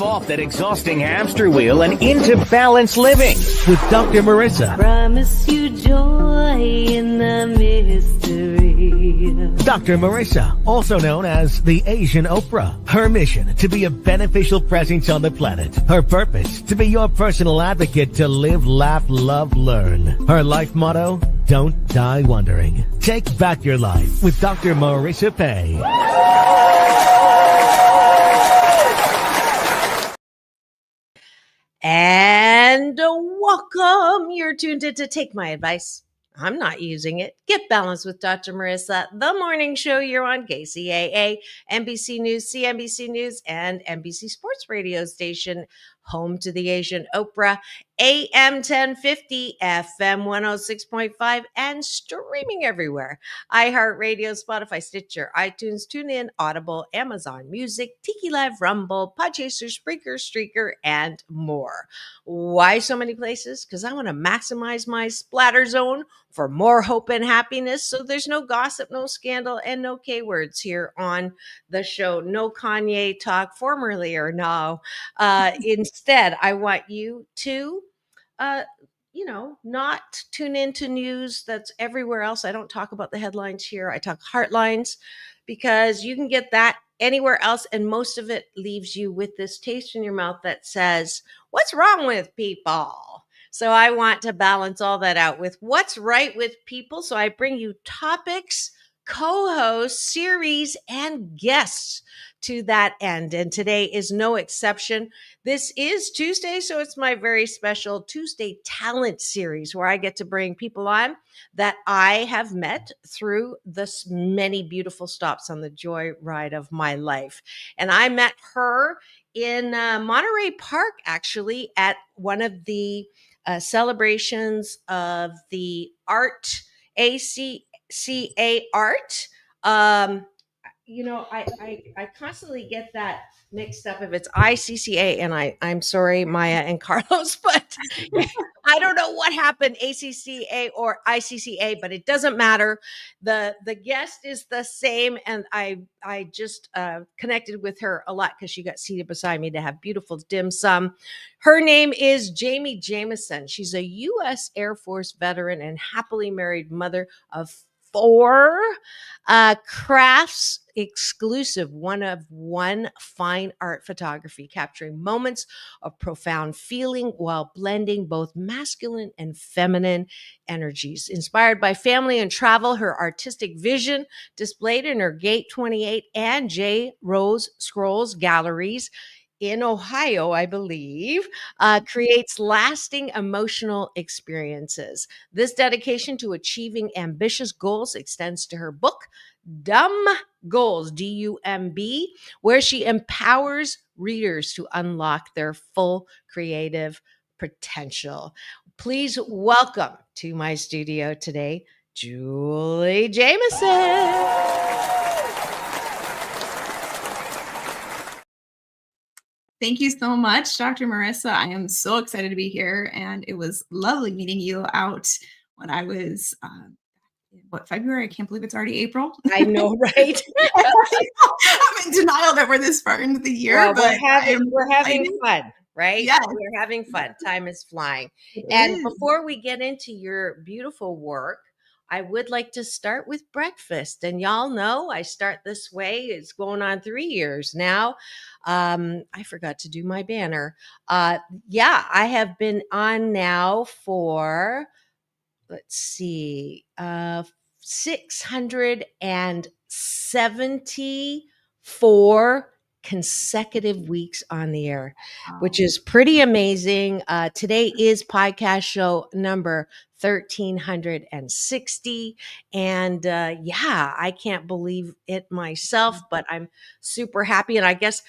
F off that exhausting hamster wheel and into balanced living with Dr. Marissa. Promise you joy in the mystery. Dr. Marissa, also known as the Asian Oprah. Her mission, to be a beneficial presence on the planet. Her purpose, to be your personal advocate to live, laugh, love, learn. Her life motto, don't die wondering. Take back your life with Dr. Marissa Pei. And welcome. You're tuned in to Take My Advice. I'm not using it. Get balanced with Dr. Marissa, the morning show you're on KCAA, NBC News, CNBC News, and NBC Sports Radio station, home to the Asian Oprah, AM 1050, FM 106.5, and streaming everywhere. iHeartRadio, Spotify, Stitcher, iTunes, TuneIn, Audible, Amazon Music, Tiki Live, Rumble, Podchaser, Spreaker, Streaker, and more. Why so many places? Because I want to maximize my splatter zone for more hope and happiness. So there's no gossip, no scandal, and no K words here on the show. No Kanye talk, formerly or now. Instead, I want you to, not tune into news that's everywhere else. I don't talk about the headlines here. I talk heartlines, because you can get that anywhere else. And most of it leaves you with this taste in your mouth that says, what's wrong with people? So I want to balance all that out with what's right with people. So I bring you topics, co-hosts, series, and guests to that end. And today is no exception. This is Tuesday, so it's my very special Tuesday Talent Series, where I get to bring people on that I have met through the many beautiful stops on the joy ride of my life. And I met her in Monterey Park, actually, at one of the celebrations of the art, ACCA art. I constantly get that mixed up if it's ICCA, and I'm sorry, Maya and Carlos, but I don't know what happened, ACCA or ICCA, but it doesn't matter. The guest is the same, and I just connected with her a lot because she got seated beside me to have beautiful dim sum. Her name is Julie Jameison. She's a U.S. Air Force veteran and happily married mother of 4, crafts exclusive one-of-one fine art photography, capturing moments of profound feeling while blending both masculine and feminine energies. Inspired by family and travel, her artistic vision, displayed in her Gate 28 and J. Rose Scrolls galleries in Ohio, I believe, creates lasting emotional experiences. This dedication to achieving ambitious goals extends to her book, Dumb Goals, D-U-M-B, where she empowers readers to unlock their full creative potential. Please welcome to my studio today, Julie Jameison. Thank you so much, Dr. Marissa. I am so excited to be here, and it was lovely meeting you out when I was, February? I can't believe it's already April. I know, right? I'm in denial that we're this far into the year. Well, but we're having fun, right? Yes. We're having fun. Time is flying. It And is. before we get into your beautiful work, I would like to start with breakfast. And y'all know I start this way. It's going on 3 years now. I forgot to do my banner. I have been on now for, 674 consecutive weeks on the air, which is pretty amazing. Today is podcast show number 1360. And I can't believe it myself, but I'm super happy. And I guess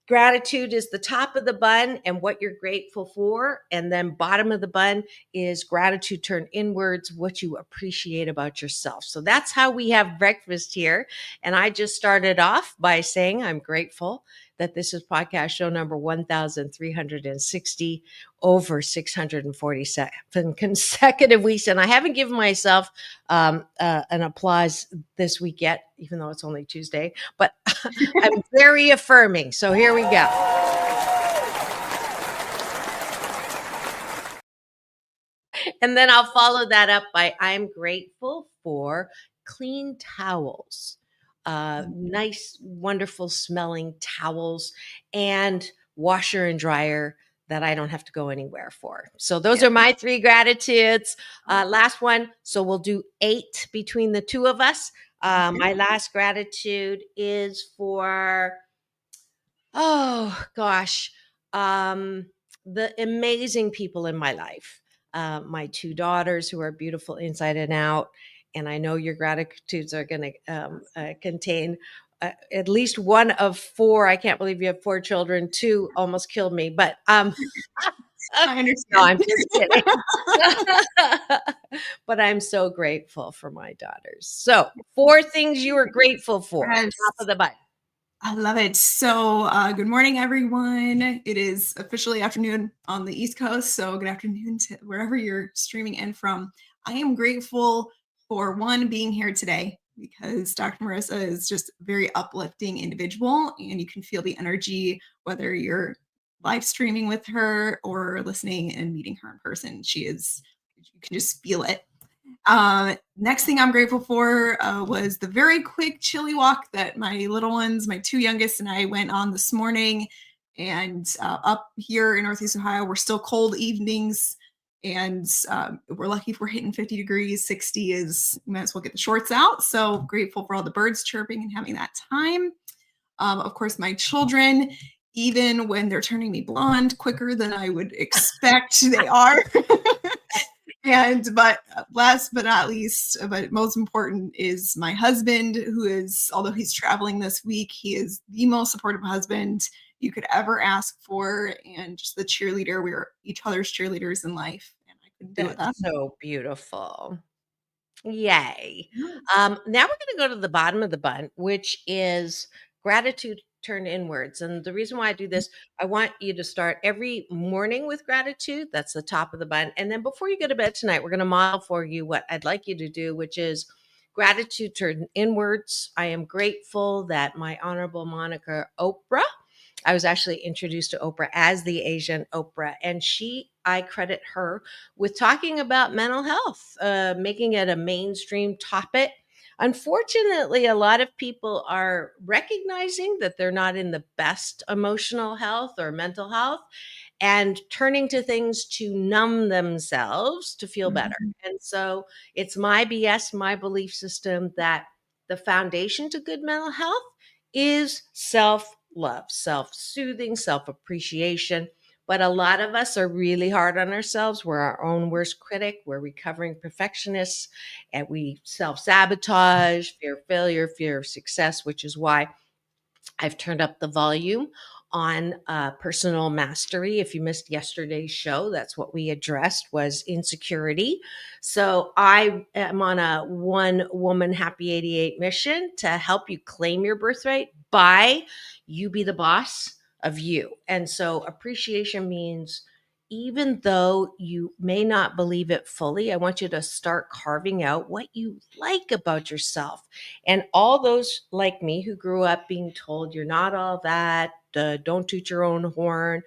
gratitude is the top of the bun and what you're grateful for. And then bottom of the bun is gratitude turned inwards, what you appreciate about yourself. So that's how we have breakfast here. And I just started off by saying I'm grateful that this is podcast show number 1360, over 647 consecutive weeks. And I haven't given myself an applause this week yet, even though it's only Tuesday, but I'm very affirming. So here we go. And then I'll follow that up by I'm grateful for clean towels, nice, wonderful smelling towels, and washer and dryer that I don't have to go anywhere for. So those Yeah. are my 3 gratitudes. Last one. So we'll do 8 between the 2 of us. My last gratitude is for, oh gosh, the amazing people in my life. My 2 daughters who are beautiful inside and out. And I know your gratitudes are going to contain at least one of 4. I can't believe you have 4 children. 2 almost killed me, but I understand. no, I'm just kidding. But I'm so grateful for my daughters. So 4 things you are grateful for. Yes. Top of the button. I love it. So, good morning, everyone. It is officially afternoon on the East Coast. So, good afternoon to wherever you're streaming in from. I am grateful for one, being here today because Dr. Marissa is just a very uplifting individual and you can feel the energy, whether you're live streaming with her or listening and meeting her in person. You can just feel it. Next thing I'm grateful for was the very quick chilly walk that my little ones, my 2 youngest, and I went on this morning. And up here in Northeast Ohio, we're still cold evenings. And we're lucky if we're hitting 50 degrees. 60 is, you might as well get the shorts out. So grateful for all the birds chirping and having that time. Of course, my children, even when they're turning me blonde quicker than I would expect, they are. But last but not least, but most important is my husband, who is, although he's traveling this week, he is the most supportive husband you could ever ask for, and just the cheerleader. We are each other's cheerleaders in life, and I couldn't do it without him. So beautiful. Yay. Now we're going to go to the bottom of the bun, which is gratitude turned inwards. And the reason why I do this, I want you to start every morning with gratitude. That's the top of the bun. And then before you go to bed tonight, we're going to model for you what I'd like you to do, which is gratitude turned inwards. I am grateful that my honorable moniker, Oprah, I was actually introduced to Oprah as the Asian Oprah, and I credit her with talking about mental health, making it a mainstream topic. Unfortunately, a lot of people are recognizing that they're not in the best emotional health or mental health and turning to things to numb themselves to feel better. And so it's my BS, my belief system that the foundation to good mental health is self-love, self-soothing, self-appreciation. But a lot of us are really hard on ourselves. We're our own worst critic. We're recovering perfectionists and we self-sabotage, fear of failure, fear of success, which is why I've turned up the volume on personal mastery. If you missed yesterday's show, that's what we addressed was insecurity. So I am on a one woman happy 88 mission to help you claim your birthright by you be the boss of you. And so appreciation means even though you may not believe it fully, I want you to start carving out what you like about yourself. And all those like me who grew up being told you're not all that, don't toot your own horn.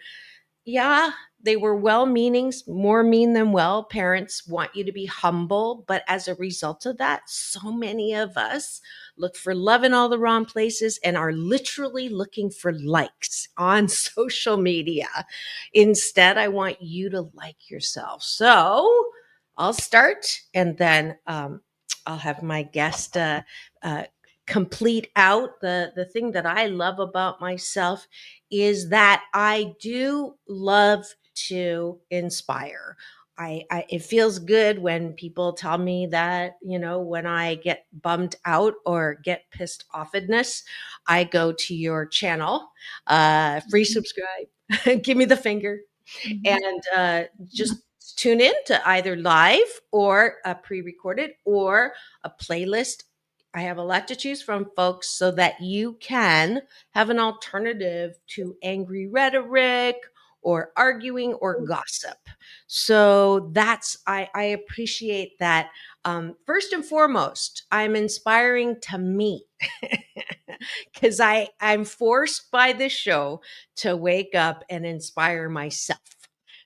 Yeah, they were well meanings, more mean than well. Parents want you to be humble. But as a result of that, so many of us look for love in all the wrong places and are literally looking for likes on social media. Instead, I want you to like yourself. So I'll start and then I'll have my guest complete out the thing that I love about myself is that I do love to inspire. It feels good when people tell me that, when I get bummed out or get pissed offedness, I go to your channel, free subscribe, give me the finger, and just tune in to either live or a pre-recorded or a playlist. I have a lot to choose from, folks, so that you can have an alternative to angry rhetoric or arguing or gossip. So I appreciate that. First and foremost, I'm inspiring to me because I'm forced by this show to wake up and inspire myself.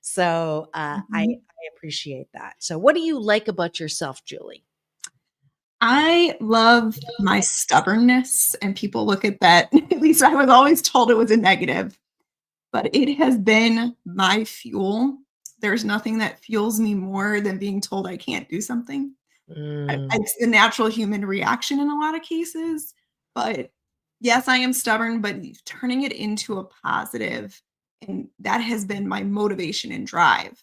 So I I appreciate that. So what do you like about yourself, Julie? I love my stubbornness, and people look at that. At least I was always told it was a negative, but it has been my fuel. There's nothing that fuels me more than being told I can't do something. Mm, It's the natural human reaction in a lot of cases, but yes, I am stubborn, but turning it into a positive, and that has been my motivation and drive.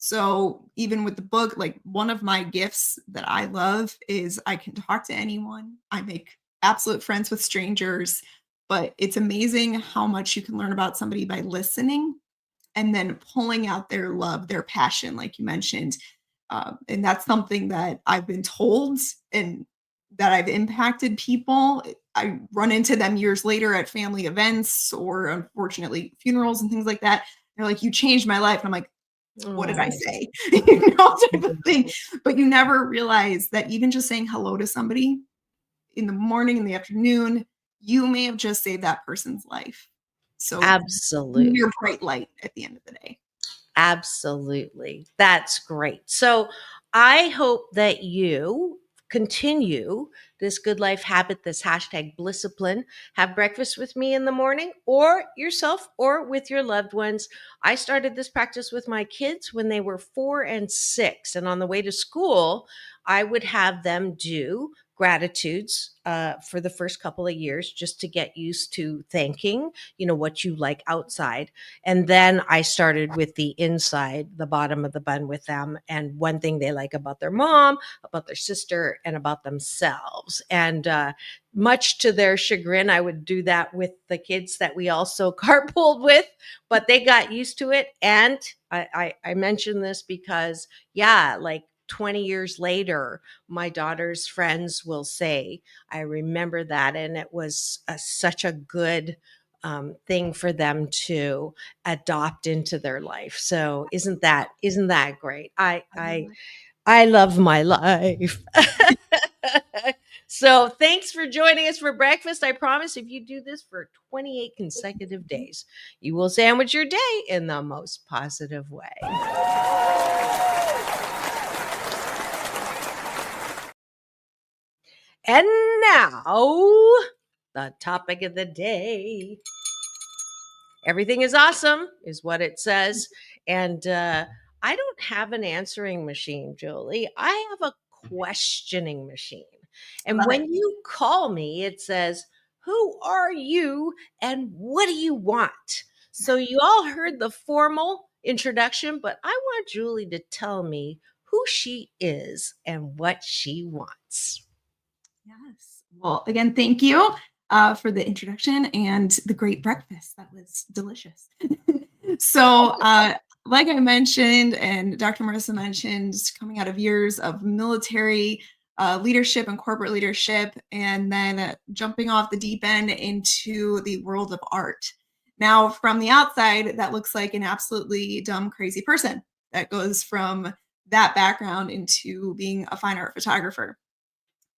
So even with the book, like one of my gifts that I love is I can talk to anyone. I make absolute friends with strangers, but it's amazing how much you can learn about somebody by listening and then pulling out their love, their passion, like you mentioned. And that's something that I've been told and that I've impacted people. I run into them years later at family events or unfortunately funerals and things like that. They're like, "You changed my life." And I'm like, "What did I oh, say?" You know, type of thing. But you never realize that even just saying hello to somebody in the morning, in the afternoon, you may have just saved that person's life. So absolutely. you're bright light at the end of the day. Absolutely. That's great. So I hope that you continue this good life habit, this hashtag Blisscipline. Have breakfast with me in the morning or yourself or with your loved ones. I started this practice with my kids when they were 4 and 6. And on the way to school, I would have them do gratitudes for the first couple of years just to get used to thanking, what you like outside. And then I started with the inside, the bottom of the bun with them. And one thing they like about their mom, about their sister, and about themselves. And much to their chagrin, I would do that with the kids that we also carpooled with, but they got used to it. And I mention this because, yeah, like 20 years later, my daughter's friends will say, I remember that. And it was such a good thing for them to adopt into their life. So isn't that great? I I love I it. I love my life. So thanks for joining us for breakfast. I promise if you do this for 28 consecutive days, you will sandwich your day in the most positive way. And now, the topic of the day. Everything is awesome, is what it says. And I don't have an answering machine, Julie. I have a questioning machine. I And love it. when you call me, it says, "Who are you and what do you want?" So you all heard the formal introduction, but I want Julie to tell me who she is and what she wants. Yes. Well, again, thank you for the introduction and the great breakfast. That was delicious. So, like I mentioned, and Dr. Marissa mentioned, coming out of years of military leadership and corporate leadership, and then jumping off the deep end into the world of art. Now, from the outside, that looks like an absolutely dumb, crazy person that goes from that background into being a fine art photographer.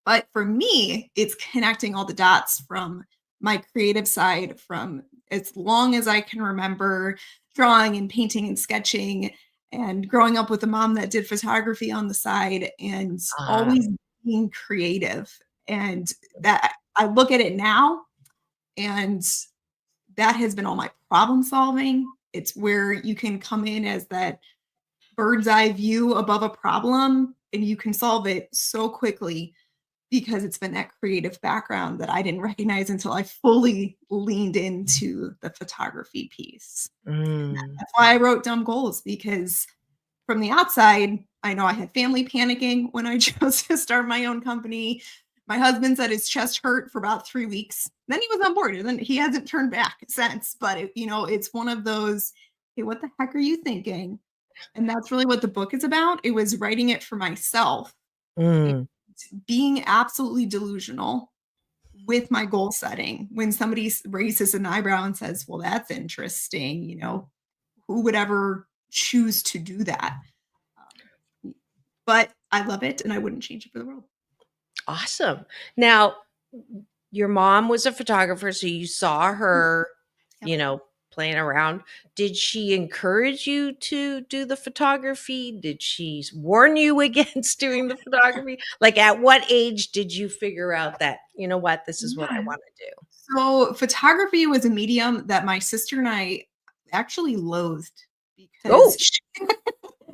But for me, it's connecting all the dots from my creative side from as long as I can remember drawing and painting and sketching and growing up with a mom that did photography on the side and Ah, always being creative. And that I look at it now and that has been all my problem solving. It's where you can come in as that bird's eye view above a problem and you can solve it so quickly because it's been that creative background that I didn't recognize until I fully leaned into the photography piece. mm, That's why I wrote dumb goals because from the outside, I know I had family panicking when I chose to start my own company. My husband said his chest hurt for about 3 weeks. Then he was on board and then he hasn't turned back since. But it's one of those, hey, what the heck are you thinking? And that's really what the book is about. It was writing it for myself, mm. being absolutely delusional with my goal setting. When somebody raises an eyebrow and says, "Well, that's interesting," who would ever choose to do that? But I love it and I wouldn't change it for the world. Awesome. Now, your mom was a photographer, so you saw her, Yep. playing around. Did she encourage you to do the photography? Did she warn you against doing the photography? Like, at what age did you figure out that, you know what, this is what I Yeah. want to do? So photography was a medium that my sister and I actually loathed Oh, because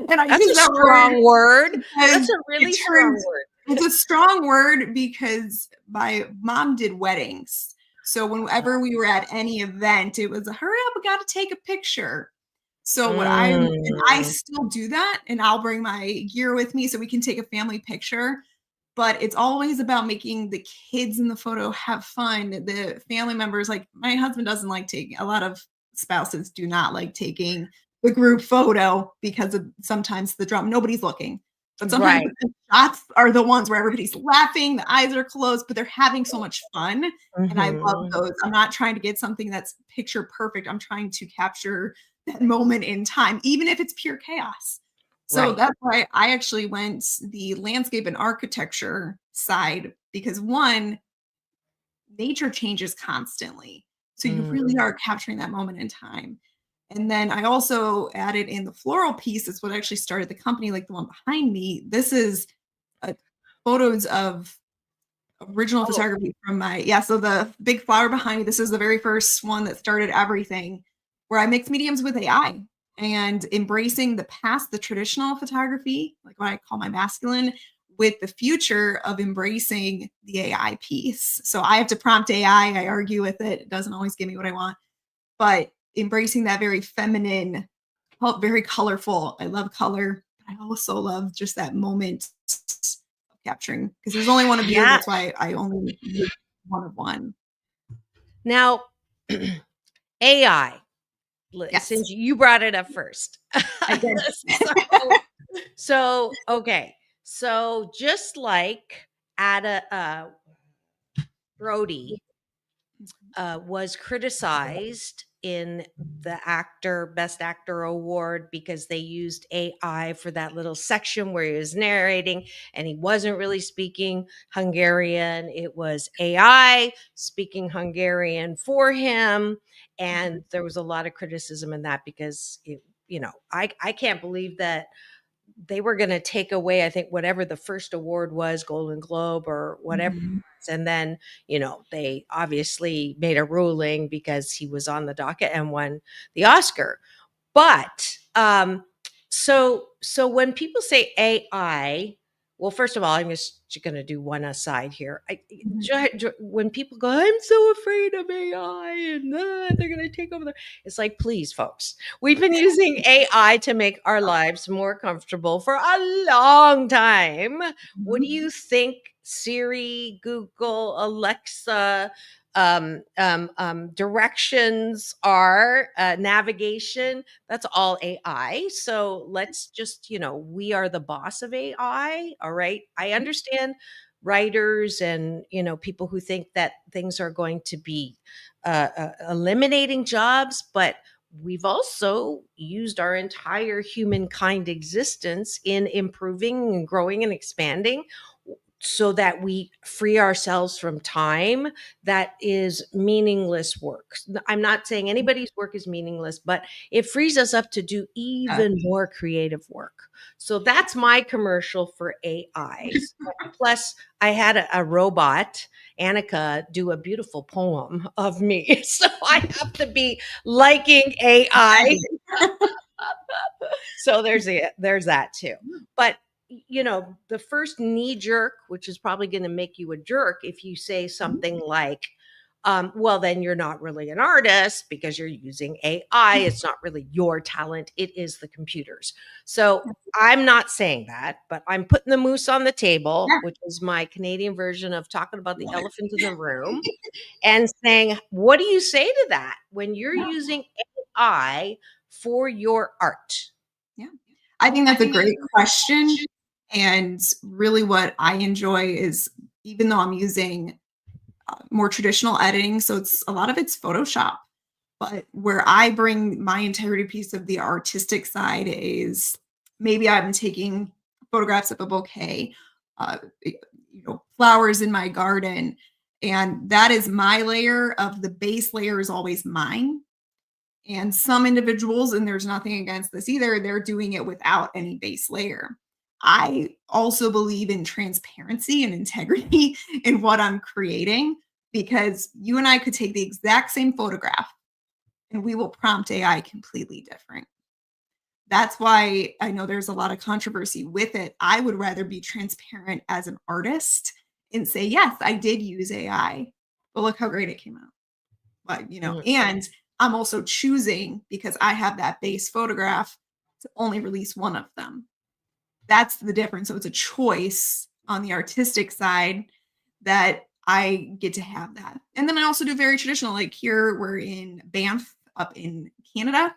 and I that's use a that word strong word. That's because a really it strong turns word. it's a strong word because my mom did weddings. So whenever we were at any event, it was a hurry up, we got to take a picture. So I Mm, still do that, and I'll bring my gear with me so we can take a family picture. But it's always about making the kids in the photo have fun. The family members, like my husband doesn't like taking, a lot of spouses do not like taking the group photo because of sometimes the drama. Nobody's looking. But sometimes right. the shots are the ones where everybody's laughing, the eyes are closed, but they're having so much fun. And I love Mhm. those. I'm not trying to get something that's picture perfect. I'm trying to capture that moment in time, even if it's pure chaos. So Right. that's why I actually went the landscape and architecture side because one, nature changes constantly. So you really Mm. are capturing that moment in time. And then I also added in the floral piece. It's what actually started the company, like the one behind me. This is uh, photos of original Oh, photography from so the big flower behind me, this is the very first one that started everything, where I mix mediums with AI and embracing the past, the traditional photography, like what I call my masculine, with the future of embracing the AI piece. So I have to prompt AI, I argue with it. It doesn't always give me what I want, but embracing that very feminine, very colorful. I love color. I also love just that moment of capturing because there's only one of you. yeah. That's why I only use one of one. Now, AI, Yes, since you brought it up first. I did. so, okay. So just like Ada Brody was criticized in the Best Actor Award because they used AI for that little section where he was narrating and he wasn't really speaking Hungarian. It was AI speaking Hungarian for him. And there was a lot of criticism in that because I can't believe that they were going to take away, I think, whatever the first award was, Golden Globe or whatever. Mhm. And then, they obviously made a ruling because he was on the docket and won the Oscar. But so when people say AI, well, first of all, I'm just going to do one aside here. Mhm. When people go, I'm so afraid of AI and they're going to take over. It's like, please, folks, we've been using AI to make our lives more comfortable for a long time. What do Mhm. you think Siri, Google, Alexa, directions are, navigation? That's all AI. So let's just, we are the boss of AI. All right. I understand writers and, people who think that things are going to be eliminating jobs, but we've also used our entire humankind existence in improving and growing and expanding so that we free ourselves from time that is meaningless work. I'm not saying anybody's work is meaningless, but it frees us up to do Yeah. even more creative work. So that's my commercial for AIs. Plus, I had a robot, Annika, do a beautiful poem of me. So I have to be liking AI. So there's that too. But the first knee jerk, which is probably going to make you a jerk if you say something like, well, then you're not really an artist because you're using AI. It's not really your talent, it is the computer's. So I'm not saying that, but I'm putting the moose on the table, Yeah. which is my Canadian version of talking about the elephant in the room and saying, what do you say to that when you're using AI for your art? Yeah. I think that's a great question. And really, what I enjoy is even though I'm using more traditional editing, so a lot of it's Photoshop, but where I bring my integrity piece of the artistic side is maybe I'm taking photographs of a bouquet, uh, flowers in my garden, and that is my layer of the base layer is always mine. And some individuals, and there's nothing against this either, they're doing it without any base layer. I also believe in transparency and integrity in what I'm creating, because you and I could take the exact same photograph and we will prompt AI completely different. That's why I know there's a lot of controversy with it. I would rather be transparent as an artist and say, yes, I did use AI, but look how great it came out. But, and I'm also choosing, because I have that base photograph, to only release one of them. That's the difference. So it's a choice on the artistic side that I get to have that. And then I also do very traditional, like here we're in Banff up in Canada.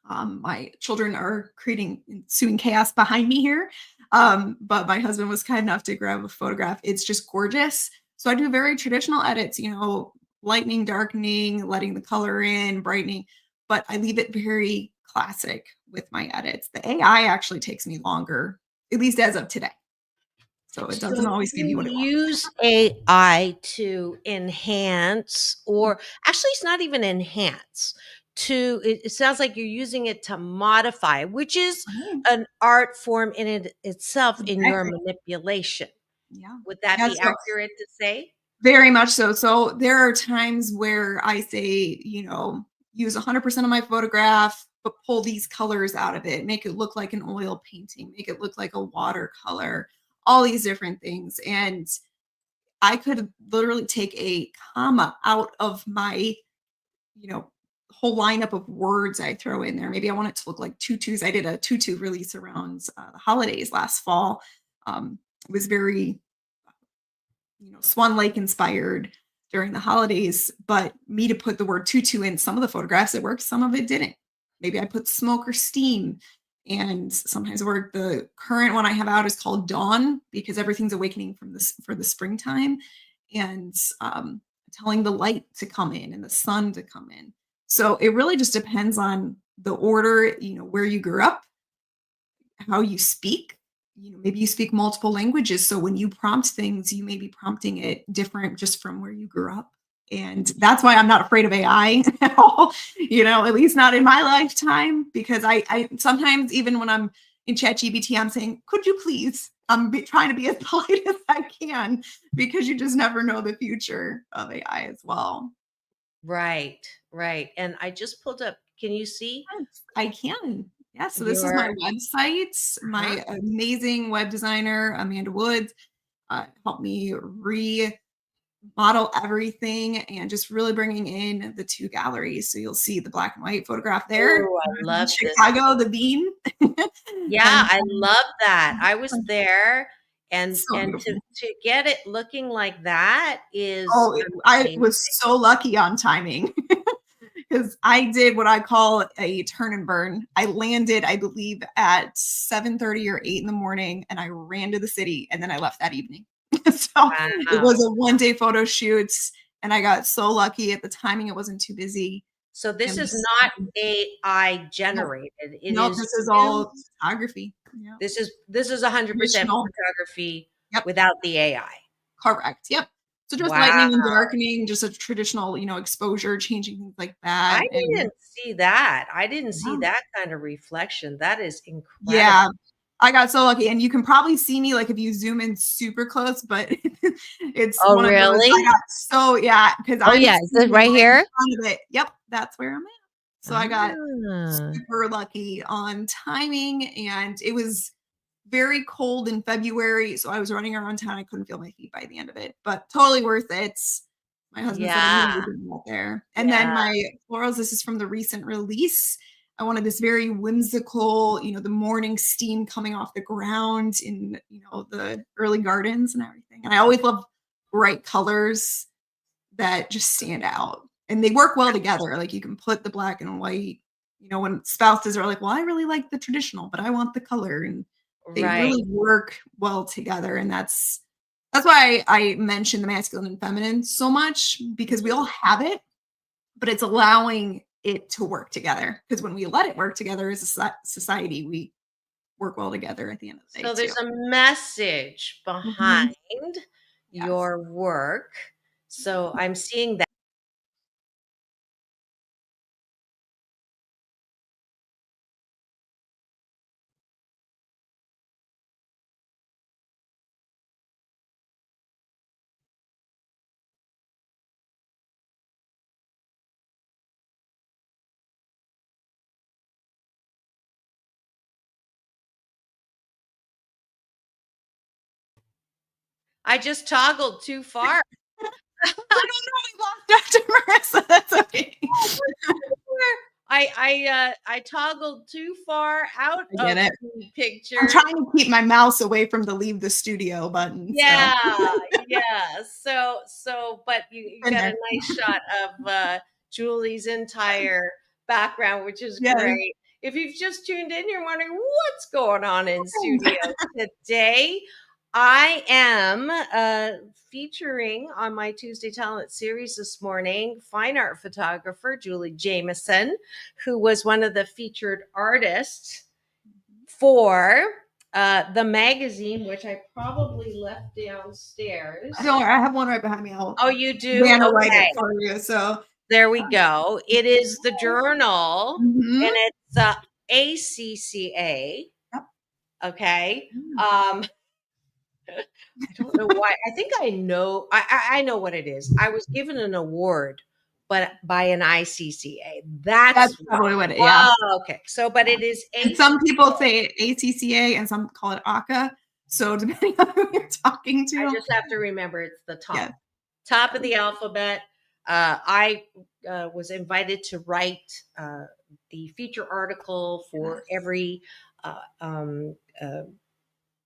My children are creating ensuing chaos behind me here. But my husband was kind enough to grab a photograph. It's just gorgeous. So I do very traditional edits, lightening, darkening, letting the color in, brightening, but I leave it very classic with my edits. The AI actually takes me longer, at least as of today. So it doesn't always give you what it wants. Use AI to enhance, or actually it's not even enhance, it sounds like you're using it to modify, which is an art form in it itself in your manipulation. Yeah. Would that be accurate to say? Very much so. So there are times where I say, use 100% of my photograph, but pull these colors out of it, make it look like an oil painting, make it look like a watercolor, all these different things. And I could literally take a comma out of my, whole lineup of words I throw in there. Maybe I want it to look like tutus. I did a tutu release around the holidays last fall. It was very Swan Lake inspired during the holidays, but me to put the word tutu in some of the photographs, it worked, some of it didn't. Maybe I put smoke or steam, and sometimes it worked. The current one I have out is called Dawn, because everything's awakening for the springtime, and telling the light to come in and the sun to come in. So it really just depends on the order, where you grew up, how you speak. Maybe you speak multiple languages. So when you prompt things, you may be prompting it different just from where you grew up. And that's why I'm not afraid of AI at all, at least not in my lifetime, because I sometimes, even when I'm in ChatGPT, I'm saying, could you please, I'm trying to be as polite as I can, because you just never know the future of AI as well. Right. And I just pulled up, can you see? Yes, I can. Yeah, so this is my website. My amazing web designer, Amanda Woods, helped me remodel everything and just really bringing in the two galleries. So you'll see the black and white photograph there. Oh, I love Chicago, the bean. Yeah, I love that. I was there, and So to get it looking like that is I was so lucky on timing. Because I did what I call a turn and burn. I landed, I believe, at 7:30 or 8 in the morning, and I ran to the city, and then I left that evening. So it was a one-day photo shoot, and I got so lucky at the timing. It wasn't too busy. So this is not AI generated. This is all photography. Yeah. This is 100% photography without the AI. Correct. Yep. So just lightening and darkening, just a traditional, exposure, changing things like that. I didn't see that. I didn't see that kind of reflection. That is incredible. Yeah. I got so lucky. And you can probably see me, like, if you zoom in super close, but it's one really? Of those, I got so, because is this right here? Yep. That's where I'm at. So I got super lucky on timing, and it was very cold in February, so I was running around town. I couldn't feel my feet by the end of it, but totally worth it. My husband said I'm really good out there. And then my florals, this is from the recent release. I wanted this very whimsical, the morning steam coming off the ground in, the early gardens and everything. And I always love bright colors that just stand out. And they work well together. Like, you can put the black and white, when spouses are like, well, I really like the traditional, but I want the color. And they really work well together. And that's why I mentioned the masculine and feminine so much, because we all have it, but it's allowing it to work together. Because when we let it work together as a society, we work well together at the end of the day. So there's a message behind your work. So I'm seeing that. I just toggled too far. I don't know. We lost Dr. Marissa. That's okay. I toggled too far out of the picture. I'm trying to keep my mouse away from the leave the studio button. Yeah, yeah. So, but you got a nice shot of Julie's entire background, which is great. If you've just tuned in, you're wondering what's going on in studio today. I am featuring on my Tuesday Talent series this morning fine art photographer Julie Jameison, who was one of the featured artists for the magazine, which I probably left downstairs. Don't worry, I have one right behind me. Oh, you do? Write it for you. So there we go. It is the journal, and it's ACCA. Okay. I don't know why. I think I know. I know what it is. I was given an award, but by an ICCA. That's probably what it is. Yeah. Okay. So, but it is. And some people say ACCA, and some call it ACA. So depending on who you're talking to, I just have to remember it's the top of the alphabet. I was invited to write the feature article for every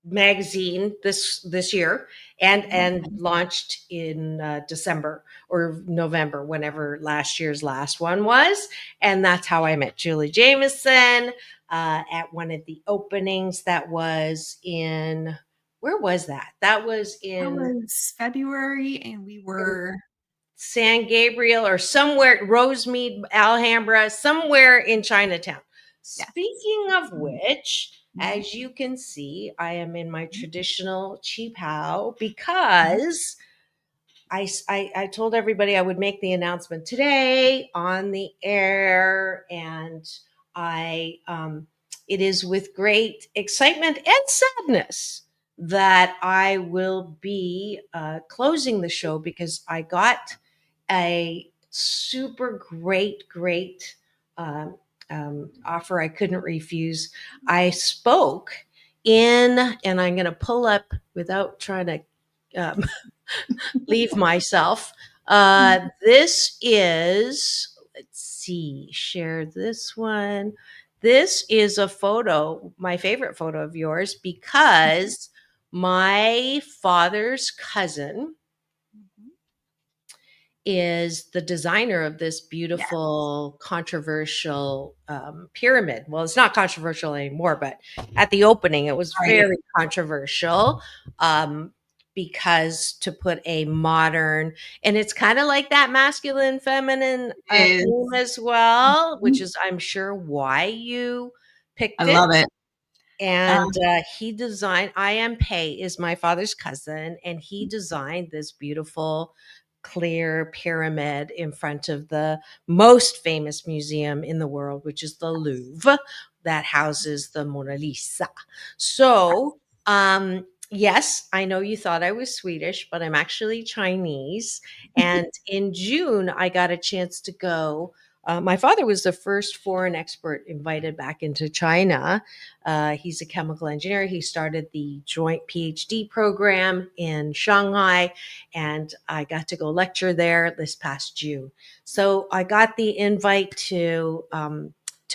magazine this year, and launched in December or November, whenever last year's last one was. And that's how I met Julie Jameison at one of the openings. That was in, where was that? That was February, and we were San Gabriel or somewhere, Rosemead, Alhambra, somewhere in Chinatown. Speaking of which, as you can see, I am in my traditional cheapao because I told everybody I would make the announcement today on the air, and it is with great excitement and sadness that I will be closing the show, because I got a super great offer I couldn't refuse. I spoke in, and I'm going to pull up without trying to leave myself. This is, let's see, share this one. This is a photo, my favorite photo of yours, because my father's cousin is the designer of this beautiful, controversial pyramid. Well, it's not controversial anymore, but at the opening, it was very controversial because to put a modern, and it's kind of like that masculine, feminine theme as well, which is, I'm sure, why you picked it. I love it. And he designed, Pei is my father's cousin, and he designed this beautiful clear pyramid in front of the most famous museum in the world, which is the Louvre, that houses the Mona Lisa. So, yes, I know you thought I was Swedish, but I'm actually Chinese. And in June, I got a chance to go. My father was the first foreign expert invited back into China. He's a chemical engineer. He started the joint PhD program in Shanghai, and I got to go lecture there this past June. So I got the invite to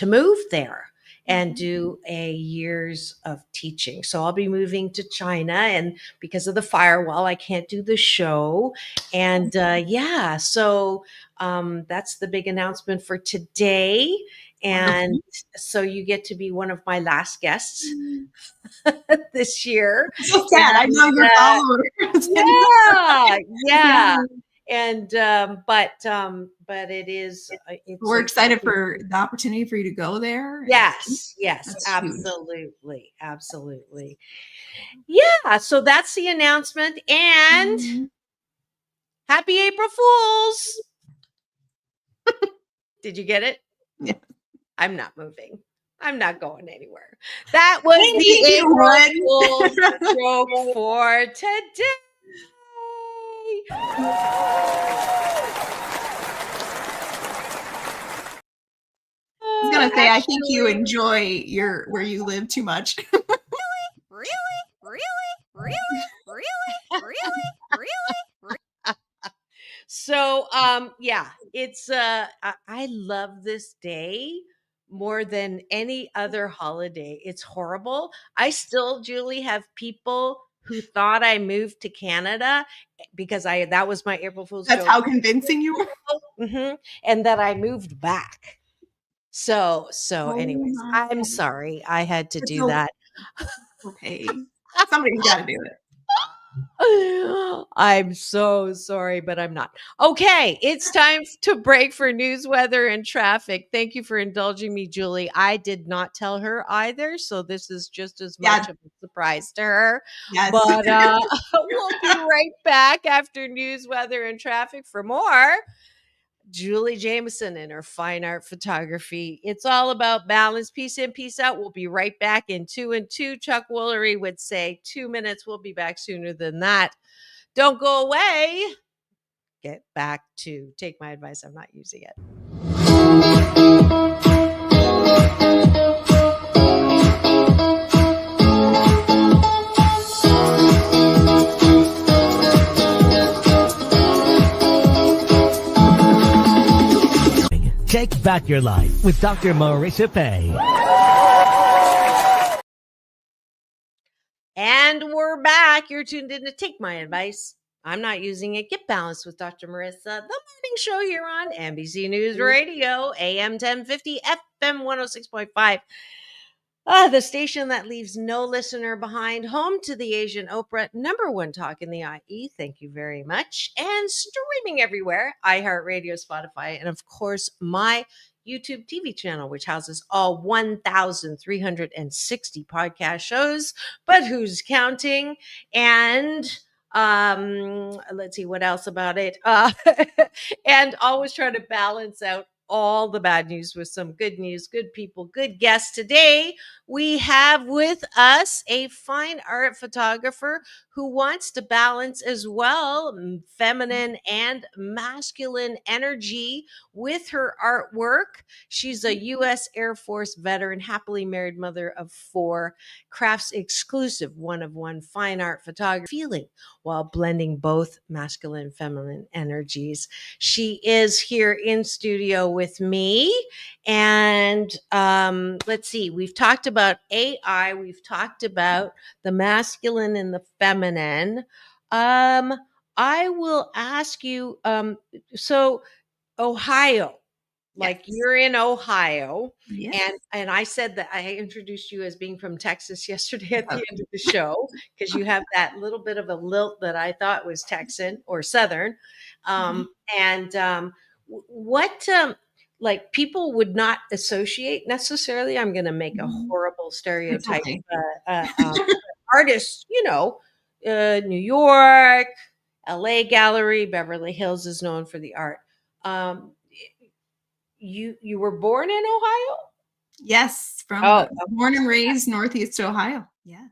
move there and do a years of teaching. So I'll be moving to China, and because of the firewall, I can't do the show. And so that's the big announcement for today. And so you get to be one of my last guests this year. So sad. I know your followers. Yeah. And but it is. We're excited for the opportunity for you to go there. Yes, absolutely, absolutely. Yeah. So that's the announcement, and happy April Fools. Did you get it? Yeah. I'm not moving. I'm not going anywhere. That was the April Fools joke for today. I was gonna say, I think you enjoy where you live too much. Really? So yeah, it's I love this day more than any other holiday. It's horrible. I still, Julie, have people who thought I moved to Canada because I that was my April Fool's That's joke. how convincing you were. And that I moved back. So Oh anyways, my I'm God. sorry I had to It's do that. okay. Somebody's got to do it. I'm so sorry, but I'm not. Okay, it's time to break for news, weather, and traffic. Thank you for indulging me, Julie. I did not tell her either, so this is just as Yeah. much of a surprise to her. Yes. But we'll be right back after news, weather, and traffic for more. Julie Jameison and her fine art photography. It's all about balance. Peace in, peace out. We'll be right back in 2 and 2. Chuck Woolery would say 2 minutes. We'll be back sooner than that. Don't go away. Get back to take my advice. I'm not using it. Take back your life with Dr. Marissa Pei. And we're back. You're tuned in to Take My Advice. I'm not using it. Get balanced with Dr. Marissa, the morning show here on NBC News Radio, AM 1050, FM 106.5. The station that leaves no listener behind, home to the Asian Oprah, number one talk in the IE. Thank you very much. And streaming everywhere, iHeartRadio, Spotify, and of course, my YouTube TV channel, which houses all 1,360 podcast shows, but who's counting? And let's see what else about it. And always try to balance out all the bad news with some good news, good people, good guests. Today, we have with us a fine art photographer who wants to balance as well feminine and masculine energy with her artwork. She's a U.S. Air Force veteran, happily married mother of 4, crafts exclusive one-of-one fine art photography feeling while blending both masculine and feminine energies. She is here in studio with me. And let's see, we've talked about AI, we've talked about the masculine and the feminine. I will ask you, so Ohio, like Yes. you're in Ohio, Yes. and I said that I introduced you as being from Texas yesterday at the end of the show because you have that little bit of a lilt that I thought was Texan or Southern. And what like people would not associate necessarily. I'm going to make a horrible stereotype. okay. Artists, New York, LA Gallery, Beverly Hills is known for the art. You were born in Ohio? Yes, from born and raised Northeast Ohio. Yes.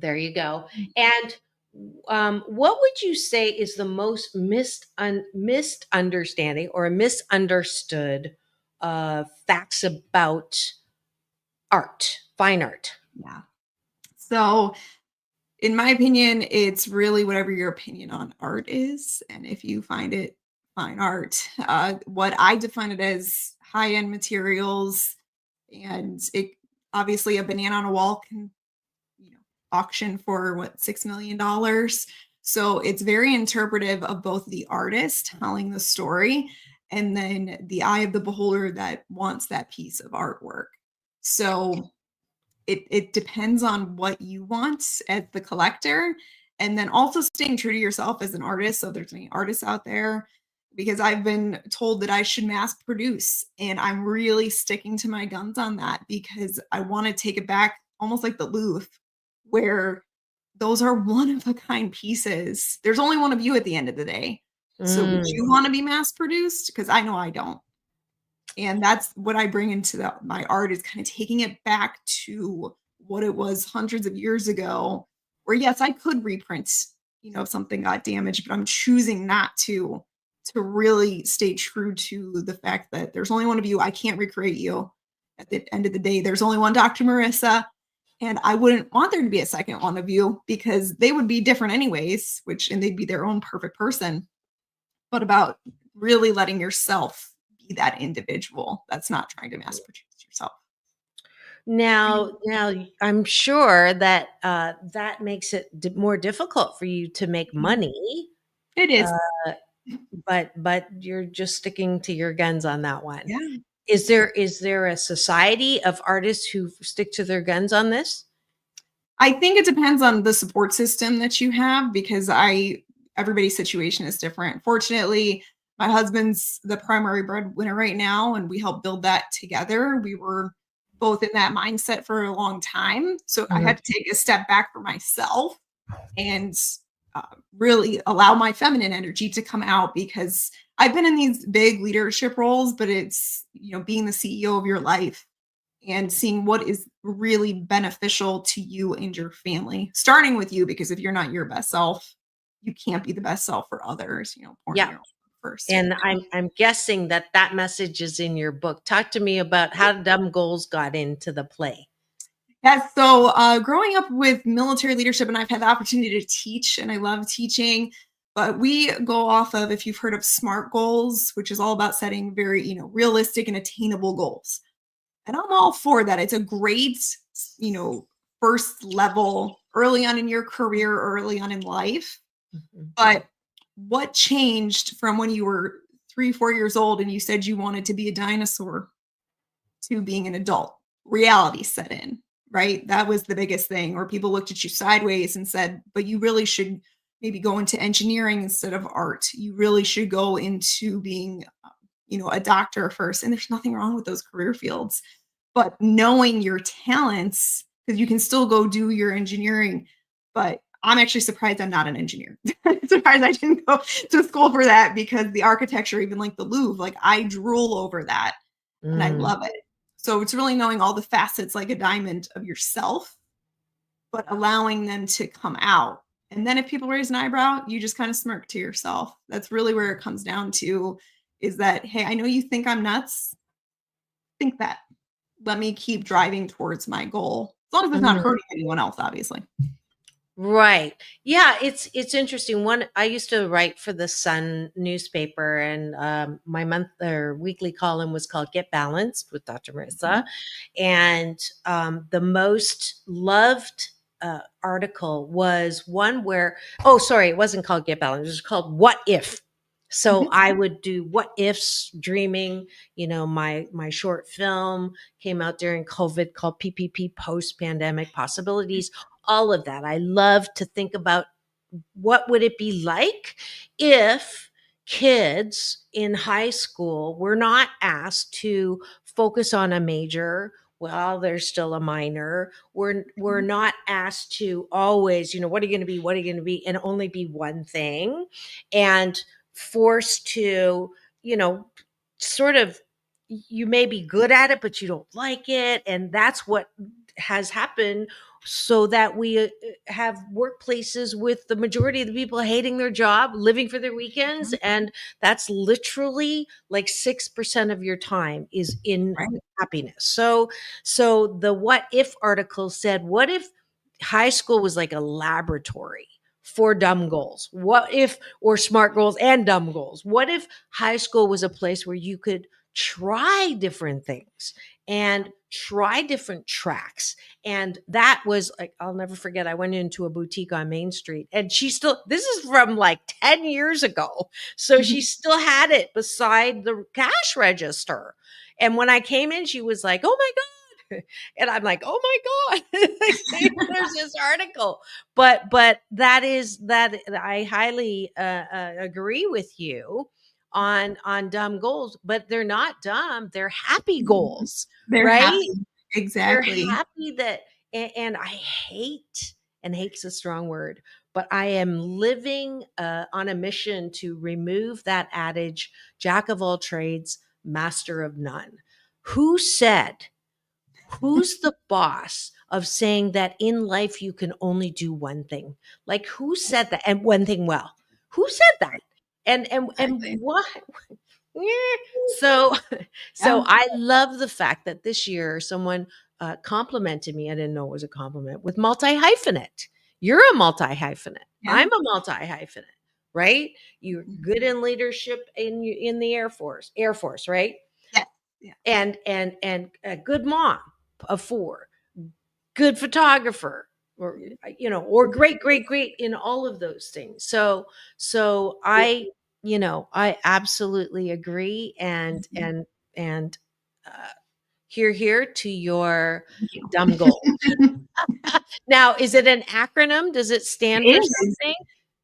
There you go. And what would you say is the most misunderstanding or misunderstood facts about art, fine art? Yeah. So, in my opinion, it's really whatever your opinion on art is. And if you find it fine art, what I define it as high-end materials, and it obviously a banana on a wall can auction for $6 million. So it's very interpretive of both the artist telling the story and then the eye of the beholder that wants that piece of artwork. So it depends on what you want as the collector, and then also staying true to yourself as an artist. So if there's any artists out there, because I've been told that I should mass produce, and I'm really sticking to my guns on that because I want to take it back almost like the Louvre, where those are one-of-a-kind pieces. There's only one of you at the end of the day. So would you want to be mass produced? Because I know I don't. And that's what I bring into my art, is kind of taking it back to what it was hundreds of years ago, where yes, I could reprint, if something got damaged, but I'm choosing not to really stay true to the fact that there's only one of you. I can't recreate you. At the end of the day, there's only one Dr. Marissa. And I wouldn't want there to be a second one of you because they would be different anyways, and they'd be their own perfect person. but about really letting yourself be that individual that's not trying to mass produce yourself. Now, I'm sure that that makes it more difficult for you to make money, It is. uh, but you're just sticking to your guns on that one. Yeah. Is there a society of artists who stick to their guns on this? I think it depends on the support system that you have because everybody's situation is different. Fortunately, my husband's the primary breadwinner right now, and we help build that together. We were both in that mindset for a long time. So I Mhm. had to take a step back for myself and uh, really allow my feminine energy to come out because I've been in these big leadership roles, but it's, being the CEO of your life and seeing what is really beneficial to you and your family, starting with you, because if you're not your best self, you can't be the best self for others, pouring Yeah. your own first. And I'm guessing that message is in your book. Talk to me about how dumb goals got into the play. Yeah, so growing up with military leadership, and I've had the opportunity to teach, and I love teaching. But we go off of, if you've heard of SMART goals, which is all about setting very, realistic and attainable goals. And I'm all for that. It's a great, you know, first level early on in your career, early on in life. Mhm. But what changed from when you were 3, 4 years old and you said you wanted to be a dinosaur to being an adult? Reality set in, right? That was the biggest thing. Or people looked at you sideways and said, but you really should maybe go into engineering instead of art. You really should go into being, a doctor first. And there's nothing wrong with those career fields. But knowing your talents, because you can still go do your engineering, but I'm actually surprised I'm not an engineer. Surprised I didn't go to school for that because the architecture, even like the Louvre, like I drool over that and I Mm. love it. So it's really knowing all the facets like a diamond of yourself, but allowing them to come out. And then if people raise an eyebrow, you just kind of smirk to yourself. That's really where it comes down to is that, hey, I know you think I'm nuts. Think that. Let me keep driving towards my goal. As long as it's not Mhm. hurting anyone else, obviously. Right. Yeah, it's interesting. One, I used to write for the Sun newspaper, and my month or weekly column was called "Get Balanced" with Dr. Marissa. Mhm. And the most loved article was one where, oh, sorry, it wasn't called "Get Balanced." It was called "What If." So Mhm. I would do what ifs, dreaming. My short film came out during COVID called PPP, Post Pandemic Possibilities, all of that. I love to think about what would it be like if kids in high school were not asked to focus on a major while they're still a minor. We're not asked to always, what are you going to be, what are you going to be, and only be one thing, and forced to, you know sort of, you may be good at it but you don't like it, and that's what has happened, so that we have workplaces with the majority of the people hating their job, living for their weekends, Mhm. and that's literally like 6% of your time is in Right. happiness. So the what if article said, what if high school was like a laboratory for dumb goals? What if, or smart goals and dumb goals? What if high school was a place where you could try different things and try different tracks? And that was like, I'll never forget. I went into a boutique on Main Street, and this is from like 10 years ago. So she Mhm. still had it beside the cash register. And when I came in, she was like, oh my God. And I'm like, oh my God. There's this article. But that I highly agree with you on dumb goals, but they're not dumb. They're happy goals, They're right? happy. They're Exactly. happy that, and I hate, and hate's a strong word, but I am living on a mission to remove that adage, jack of all trades, master of none. Who said, who's the boss of saying that in life you can only do one thing? Like, who said that? And one thing well. Who said that? And Exactly. what? Yeah. So so Yeah. I love the fact that this year someone complimented me. I didn't know it was a compliment, with multi hyphenate. You're a multi hyphenate. Yeah. I'm a multi hyphenate. right? You're Mhm. good in leadership in the Air Force, right? Yes. Yeah. And a good mom of four, good photographer, or or great in all of those things. So I absolutely agree, Mhm. and uh, here to your Thank you. dumb goal. Now, is it an acronym? Does it stand It for is. something?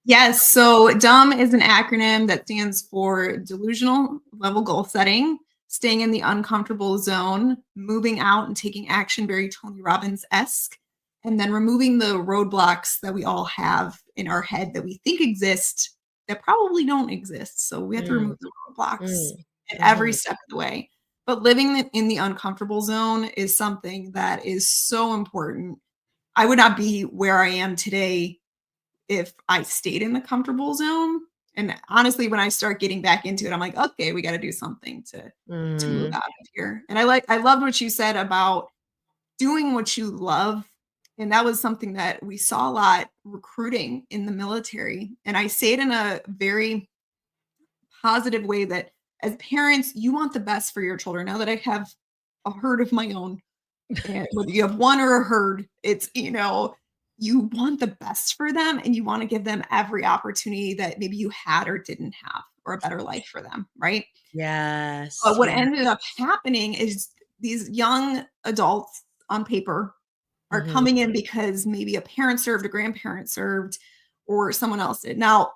Yes. So DUM is an acronym that stands for delusional level goal setting, staying in the uncomfortable zone, moving out and taking action, very Tony Robbins-esque, and then removing the roadblocks that we all have in our head that we think exist that probably don't exist. So we have to Mm, remove the roadblocks mm, at every mhm, step of the way. But living in the uncomfortable zone is something that is so important. I would not be where I am today if I stayed in the comfortable zone. And honestly, when I start getting back into it, I'm like, okay, we got to do something to move mm, out of here. And I loved what you said about doing what you love. And that was something that we saw a lot recruiting in the military. And I say it in a very positive way that as parents, you want the best for your children. Now that I have a herd of my own, and whether you have one or a herd, it's, you want the best for them and you want to give them every opportunity that maybe you had or didn't have or a better life for them, right? yes, But what yeah, ended up happening is these young adults on paper are mhm, coming in because maybe a parent served, a grandparent served, or someone else did. Now,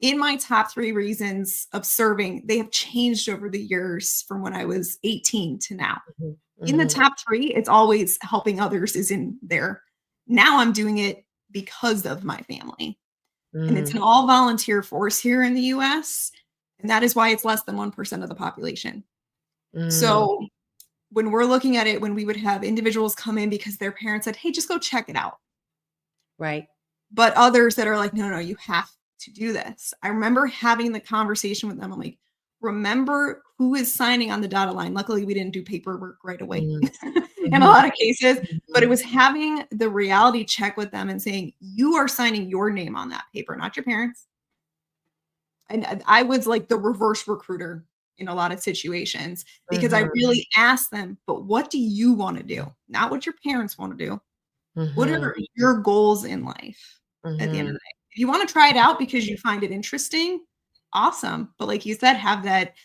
in my top 3 reasons of serving, they have changed over the years from when I was 18 to now. mhm, In the mhm, top 3, it's always helping others is in there. Now I'm doing it because of my family, and it's mm, an all volunteer force here in the US, and that is why it's less than 1% of the population. mm, So, when we're looking at it, when we would have individuals come in because their parents said, "Hey, just go check it out." right. But others that are like, "No, no, you have to do this." I remember having the conversation with them. I'm like, "Remember who is signing on the dotted line." Luckily, we didn't do paperwork right away Mm, in a mhm, lot of cases, but it mhm, was having the reality check with them and saying, "You are signing your name on that paper, not your parents." And I was like the reverse recruiter in a lot of situations because I mhm, really asked them, "But what do you wanna do? Not what your parents wanna do. What mhm, are your goals in life at the end of mhm, the day? If you wanna try it out because you find it interesting, awesome, but like you said, have that,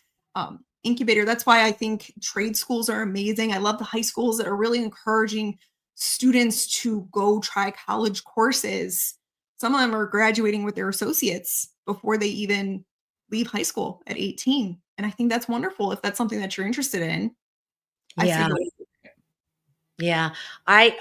incubator. That's why I think trade schools are amazing. I love the high schools that are really encouraging students to go try college courses. Some of them are graduating with their associates before they even leave high school at 18, and I think that's wonderful if that's something that you're interested in. I say yeah. go. Yeah, I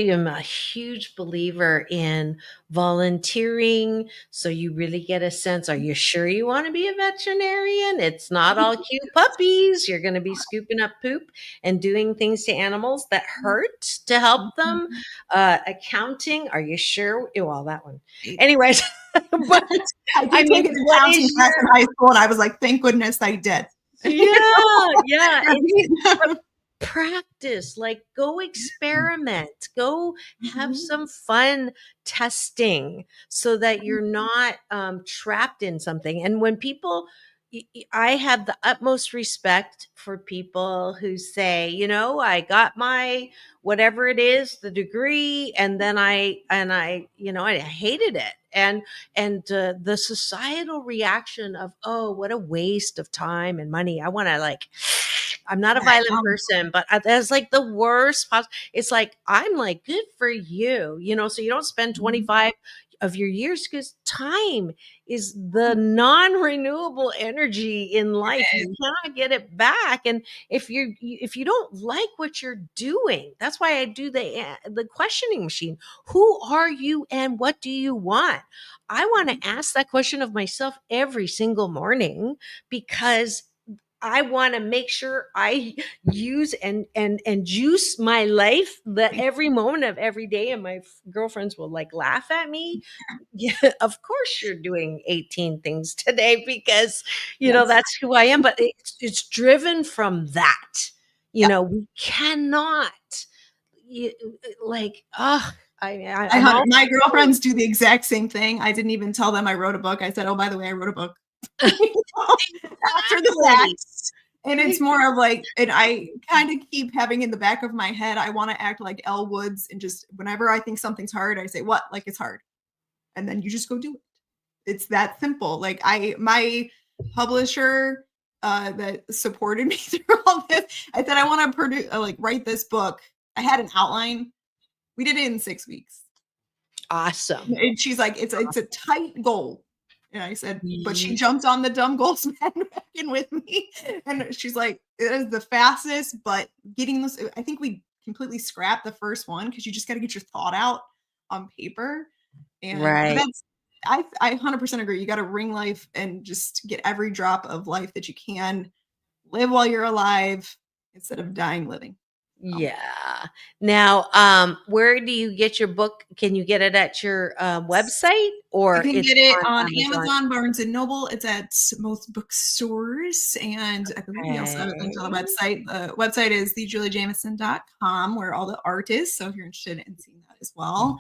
am a huge believer in volunteering. So you really get a sense. Are you sure you want to be a veterinarian? It's not all cute puppies. You're going to be scooping up poop and doing things to animals that hurt to help them. Mhm. Accounting. Are you sure? Well, that one. Anyways, but I I did take mean, an what accounting is class your? in high school, and I was like, "Thank goodness I did." Yeah, yeah. Right? Practice, like go experiment, go have Mhm. some fun testing so that you're not trapped in something. And when people I have the utmost respect for people who say, I got my whatever it is, the degree, and then I hated it. And the societal reaction of, oh, what a waste of time and money. I want to like I'm not a Yeah, violent person, but that's like the worst. It's like, I'm like, good for you, so you don't spend mhm. 25 of your years because time is the non-renewable energy in life. You It cannot get it back. And if you don't like what you're doing, that's why I do the questioning machine. Who are you and what do you want? I want to ask that question of myself every single morning because I want to make sure I use and juice my life the is. every moment of every day. And my girlfriends will like laugh at me. Yeah, of course you're doing 18 things today because Yes. that's who I am. But it's driven from that. Yep. We cannot like I'm all my girlfriends do the exact same thing. I didn't even tell them I wrote a book. I said, oh, by the way, I wrote a book. After the fact. And it's more of like, and I kind of keep having in the back of my head, I want to act like Elle Woods, and just whenever I think something's hard, I say, what? Like it's hard. And then you just go do it. It's that simple. Like my publisher that supported me through all this, I said, I want to produce, write this book. I had an outline. We did it in 6 weeks. awesome. And she's like, it's a tight goal. And I said, but she jumped on the dumb goals bandwagon with me. And she's like, it is the fastest, but getting this, I think we completely scrapped the first one because you just got to get your thought out on paper. And Right. that's, I 100% agree. You got to ring life and just get every drop of life that you can. Live while you're alive instead of dying living. Yeah. Now, where do you get your book? Can you get it at your website, or You can it's get it on Amazon? Amazon, Barnes and Noble. It's at most bookstores, and I believe we also have it linked on the website. The website is thejuliejameison.com, where all the art is. So if you're interested in seeing that as well.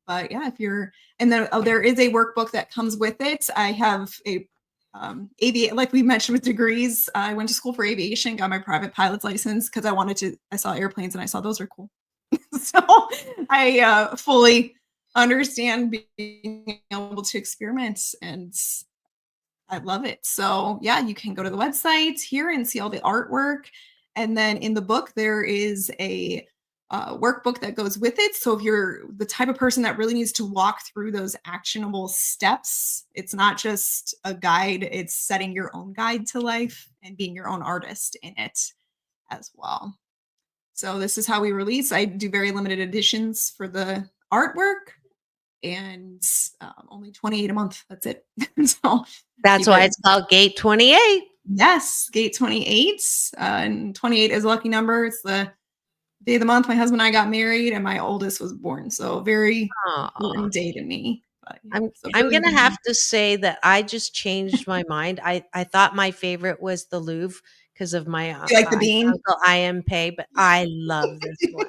But yeah, if you're, and then there is a workbook that comes with it. I have a like we mentioned with degrees, I went to school for aviation, got my private pilot's license because I saw airplanes and I saw those were cool. So I fully understand being able to experiment, and I love it. So yeah, you can go to the website here and see all the artwork. And then in the book, there is a workbook that goes with it. So if you're the type of person that really needs to walk through those actionable steps, it's not just a guide, it's setting your own guide to life and being your own artist in it as well. So this is how we release. I do very limited editions for the artwork, and only $28 a month. That's it. So That's why it's called Gate 28. yes, Gate 28. And 28 is a lucky number. It's the day of the month my husband and I got married, and my oldest was born. So very important day to me. But, yeah, I'm going to have to say that I just changed my mind. I thought my favorite was the Louvre because of my you like the bean? uncle I.M. Pei, but I love this one.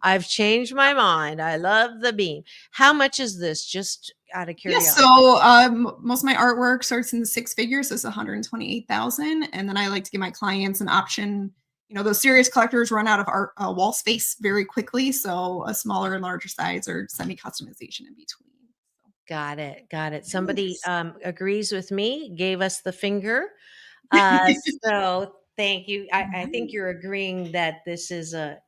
I've changed my mind. I love the bean. How much is this? Just out of curiosity. Yeah, so most of my artwork starts in the 6 figures. So it's 128,000, and then I like to give my clients an option. You know, those serious collectors run out of art wall space very quickly, so a smaller and larger size or semi-customization in between. Got it. Somebody agrees with me, gave us the finger. So thank you. I think you're agreeing that this is a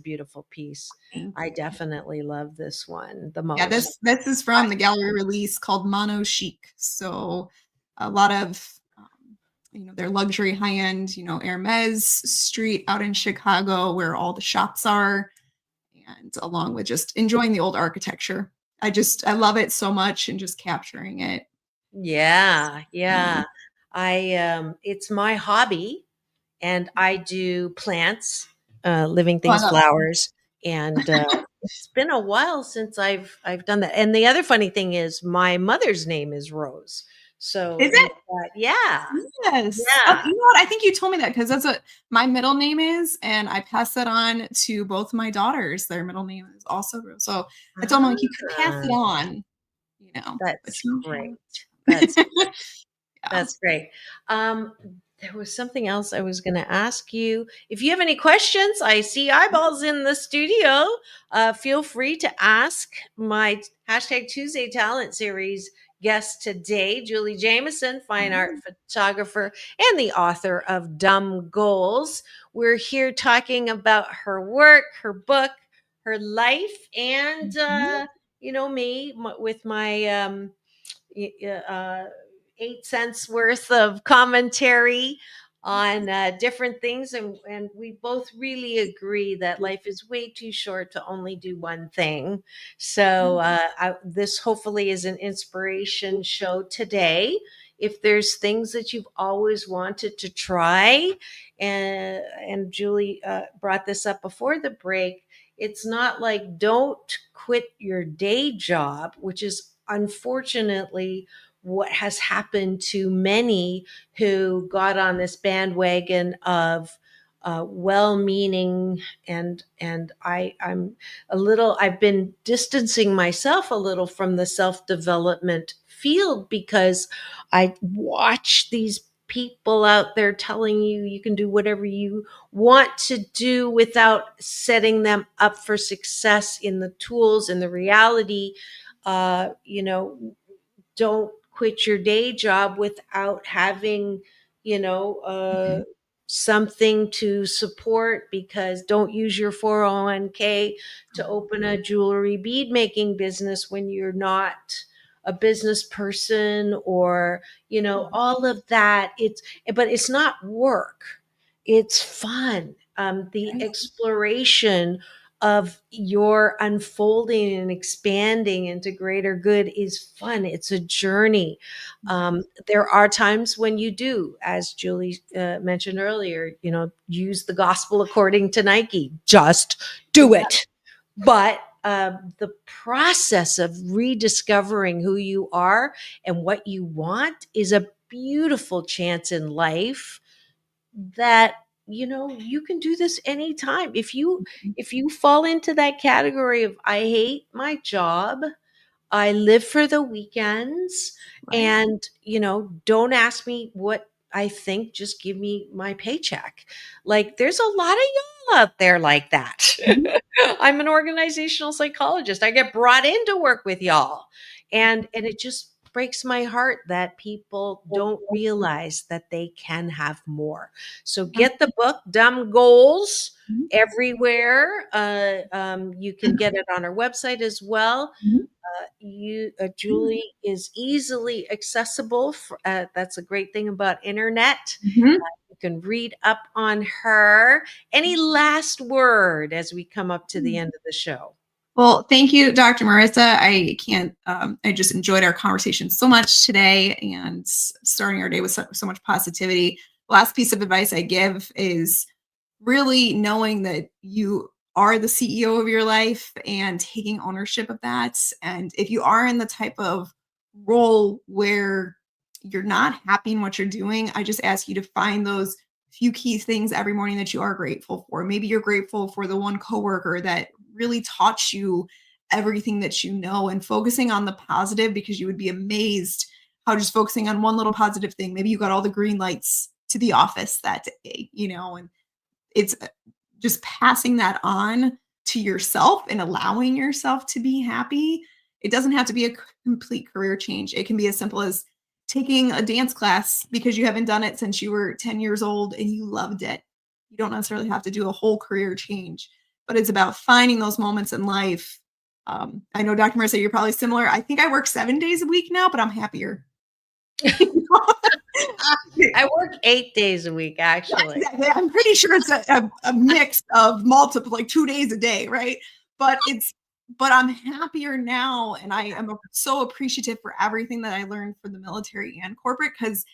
beautiful piece. I definitely love this one the most. Yeah, this is from the gallery release called Mono Chic. So a lot of they're luxury, high end, Hermes Street out in Chicago where all the shops are, and along with just enjoying the old architecture. I love it so much, and just capturing it. Yeah. It's my hobby, and I do plants, living things, flowers, and it's been a while since I've done that. And the other funny thing is, my mother's name is Rose. So is it? Yeah. Yes. Yeah. You know what? I think you told me that because that's what my middle name is, and I pass that on to both my daughters. Their middle name is also Rose. So I told them, like, you could pass it on. That's great. That's great. There was something else I was going to ask you. If you have any questions, I see eyeballs in the studio. Feel free to ask my #Tuesday Talent Series guest today, Julie Jameison, fine art photographer and the author of Dumb Goals. We're here talking about her work, her book, her life, and me with my 8 cents worth of commentary on different things, and we both really agree that life is way too short to only do one thing. So this hopefully is an inspiration show today. If there's things that you've always wanted to try, and Julie brought this up before the break, it's not like don't quit your day job, which is unfortunately what has happened to many who got on this bandwagon of well-meaning, and I've been distancing myself a little from the self-development field because I watch these people out there telling you you can do whatever you want to do without setting them up for success in the tools and the reality. You know, don't quit your day job without having, you know, something to support, because don't use your 401k to open a jewelry bead making business when you're not a business person, or, you know, all of that. But it's not work. It's fun. The exploration of your unfolding and expanding into greater good is fun. It's a journey. There are times when you do, as Julie mentioned earlier, you know, use the gospel according to Nike. Just do it. But the process of rediscovering who you are and what you want is a beautiful chance in life that, you know, you can do this anytime. If you fall into that category of I hate my job, I live for the weekends, Right. and, you know, don't ask me what I think, just give me my paycheck. Like, there's a lot of y'all out there like that. I'm an organizational psychologist. I get brought in to work with y'all. And it just breaks my heart that people don't realize that they can have more. So get the book, Dumb Goals, everywhere. You can get it on our website as well. Julie is easily accessible. That's a great thing about internet. You can read up on her. Any last word as we come up to the end of the show? Well, thank you, Dr. Marissa. I just enjoyed our conversation so much today, and starting our day with so much positivity. Last piece of advice I give is really knowing that you are the CEO of your life and taking ownership of that. And if you are in the type of role where you're not happy in what you're doing, I just ask you to find those few key things every morning that you are grateful for. Maybe you're grateful for the one coworker that really taught you everything that you know, and focusing on the positive, because you would be amazed how just focusing on one little positive thing, maybe you got all the green lights to the office that day, you know, and it's just passing that on to yourself and allowing yourself to be happy. It doesn't have to be a complete career change. It can be as simple as taking a dance class because you haven't done it since you were 10 years old and you loved it. You don't necessarily have to do a whole career change, but it's about finding those moments in life. I know, Dr. Marissa, you're probably similar. I think I work 7 days a week now, but I'm happier. I work 8 days a week, actually. Yeah, I'm pretty sure it's a mix of multiple, like 2 days a day, right? But I'm happier now, and I am so appreciative for everything that I learned from the military and corporate, because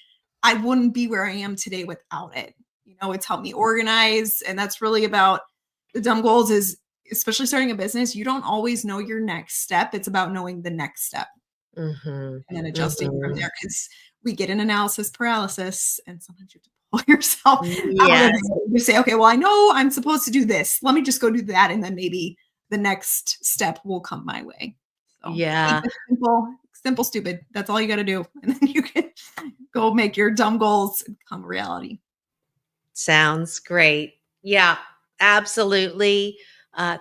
I wouldn't be where I am today without it. You know, it's helped me organize, and that's really about the dumb goals. Is especially starting a business, you don't always know your next step. It's about knowing the next step and then adjusting from there, because we get an analysis paralysis, and sometimes you have to pull yourself out of it. You say, okay, well, I know I'm supposed to do this. Let me just go do that, and then maybe the next step will come my way. So Yeah. simple, stupid. That's all you got to do, and then you can go make your dumb goals become reality. Sounds great. Yeah, absolutely.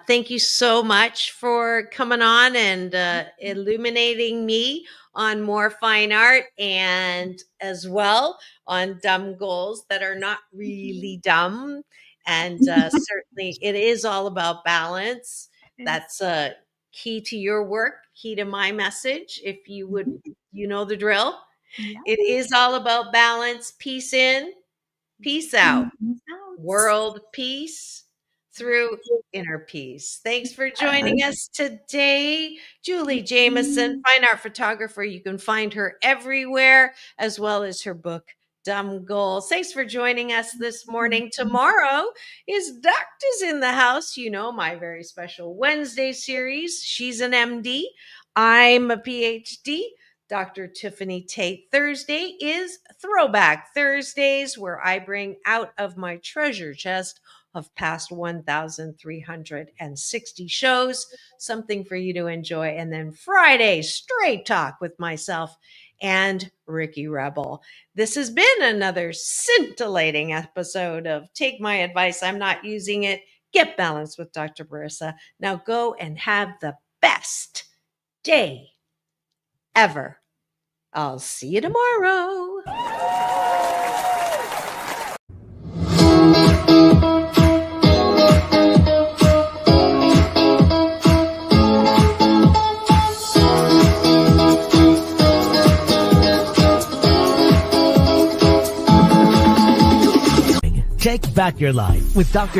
Thank you so much for coming on and illuminating me on more fine art, and as well on dumb goals that are not really dumb. And certainly it is all about balance. That's key to your work, key to my message. If you would, you know the drill. Yeah. It is all about balance. Peace in, peace out. World peace through inner peace. Thanks for joining us today, Julie Jameison, fine art photographer. You can find her everywhere, as well as her book, Dumb Goals. Thanks for joining us this morning. Tomorrow is Doctors in the House. You know, my very special Wednesday series. She's an MD. I'm a PhD. Dr. Tiffany Tate. Thursday is Throwback Thursdays, where I bring out of my treasure chest of past 1,360 shows something for you to enjoy. And then Friday, Straight Talk with myself and Ricky Rebel. This has been another scintillating episode of Take My Advice, I'm Not Using It. Get balanced with Dr. Marissa. Now go and have the best day ever. I'll see you tomorrow. Take back your life with Dr.